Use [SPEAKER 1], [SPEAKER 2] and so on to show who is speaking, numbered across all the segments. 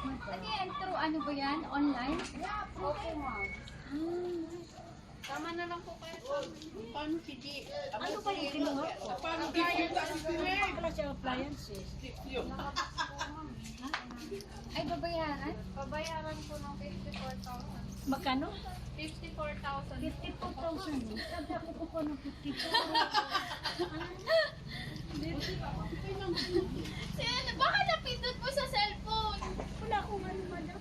[SPEAKER 1] Ano yan? Through ano ba yan? Online?
[SPEAKER 2] Opo, ma'am.
[SPEAKER 3] Tama na lang po kayo sa paano si G.
[SPEAKER 2] Ano ba yung kinuha ko?
[SPEAKER 3] Paano kayo
[SPEAKER 2] Wala siya appliances.
[SPEAKER 1] Ay, babayaran?
[SPEAKER 3] Babayaran po ng 54,000.
[SPEAKER 2] Magkano?
[SPEAKER 3] 54,000.
[SPEAKER 2] 54,000. Sabi ako po ko ng 54.
[SPEAKER 1] Baka napindot mo sa cellphone.
[SPEAKER 2] Wala akong ano madam.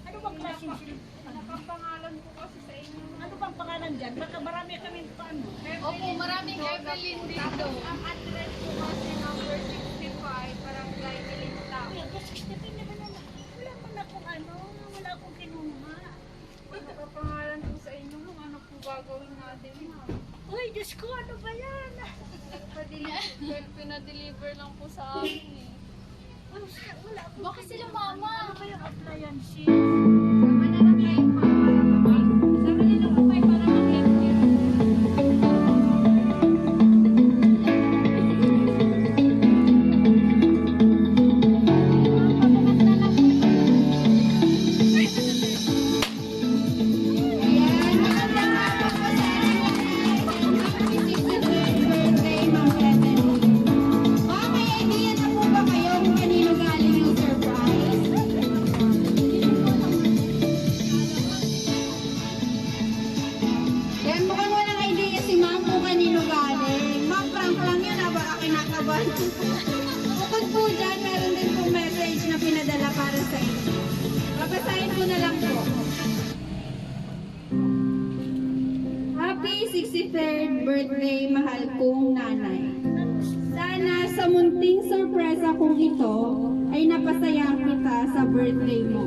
[SPEAKER 2] Ano bang klaseng cellphone?
[SPEAKER 3] Nakapangalan po kasi sa inyo.
[SPEAKER 2] Ano bang pangalan dyan? Baka marami kami paano.
[SPEAKER 1] Opo, maraming Evelyn dito.
[SPEAKER 3] Ang address po kasi number 65, Barangay Nelintap.
[SPEAKER 2] Ay, ako 65 naman na. Wala man akong ano. Wala akong kinuha.
[SPEAKER 3] Nakapangalan po sa inyo kung ano po gagawin natin, ma'am.
[SPEAKER 2] Uy, Diyos ko, ano ba yan?
[SPEAKER 3] Pinadeliver lang po sa akin eh.
[SPEAKER 2] Wala akong
[SPEAKER 1] Baka sila mama.
[SPEAKER 2] ano ba yung appliances?
[SPEAKER 3] Sama na lang kayo, ma'am, para mag- Sama na lang po kayo para mag-lecture.
[SPEAKER 4] Yan, mukhang walang idea si ma'am kung kanino galing. Ma'am, prank lang yun, baka kinakabahan. Bukod po dyan, meron din po message na pinadala para sa inyo. Babasahin ko na lang po. Happy 63rd birthday, mahal kong nanay. Sana sa munting sorpresa kong ito ay napasaya kita sa birthday mo.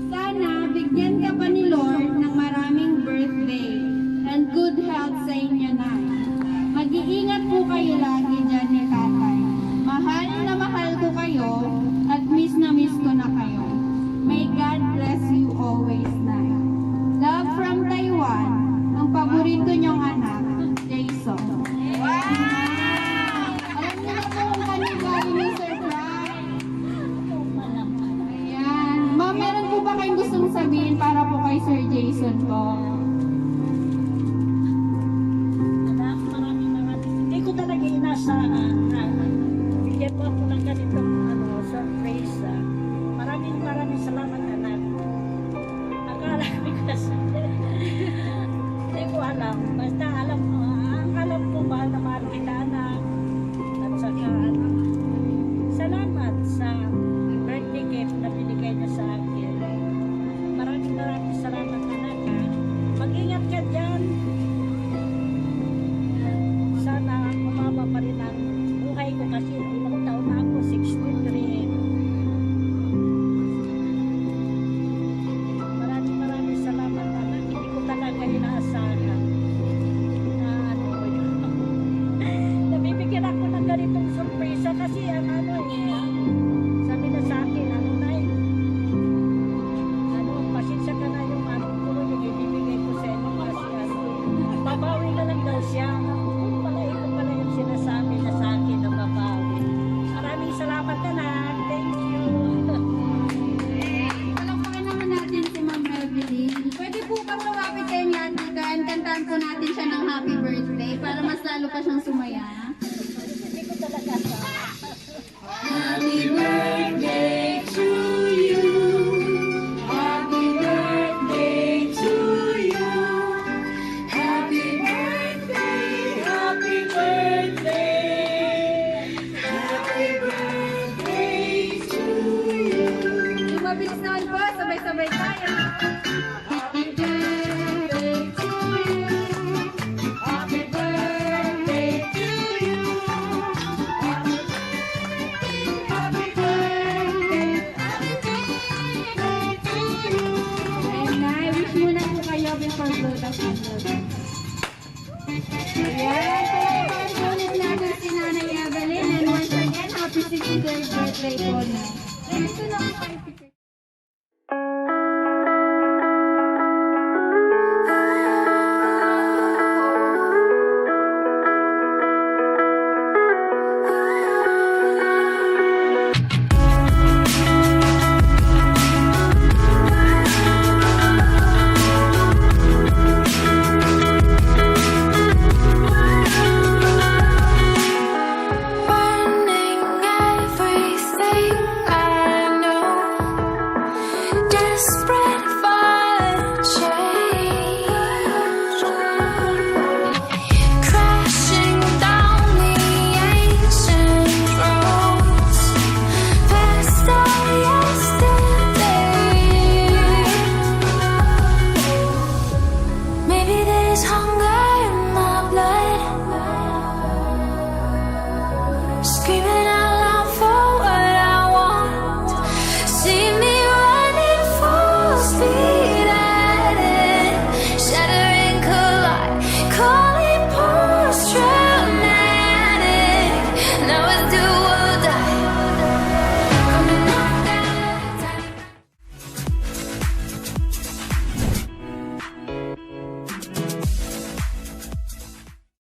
[SPEAKER 4] Sana bigyan ka pa ni Lord ng maraming birthday and good health sa inyo na. Mag-iingat po kayo lagi dyan ni tatay. Mahal na mahal ko kayo at miss na miss ko na kayo. May God bless you always, Nay. Love from Taiwan, ang paborito niyong anak, Jason. Wow! Alam niyo na po kung kanino galing yung surprise. Ayan. Ma'am, meron po ba kayong gustong sabihin para po kay Sir Jason po?
[SPEAKER 2] Maraming. Hindi ko talaga inaasahan na bigyan mo ako ng ganitong surprise. Maraming salamat, anak. Akala ko kasi hindi ko alam. Basta alam ko mahal na mahal kita, anak. At saka salamat sa birthday gift na binigay niya sa akin. Maraming salamat, anak. Mag-ingat ka dyan. Sana umaba pa rin ang buhay ko kasi ilang taon na ako, 63. Maraming salamat, anak. Hindi ko talaga inaasahan na nabibigyan ako ng ganitong sorpresa kasi ang sabi na sa akin, pasensya ka na yung yung ibibigay ko sa inyo kasi babawi ka lang daw siya. Ito pala yung sinasabi na sa akin na babawi. Maraming salamat, anak. Thank you.
[SPEAKER 4] Palakpakan naman natin si Ma'am Evelyn. Pwede po ba lumapit kayo niyan dito and kantahan po natin siya ng happy birthday para mas lalo pa siyang sumaya.
[SPEAKER 2] Hindi ko talaga sa
[SPEAKER 4] Happy birthday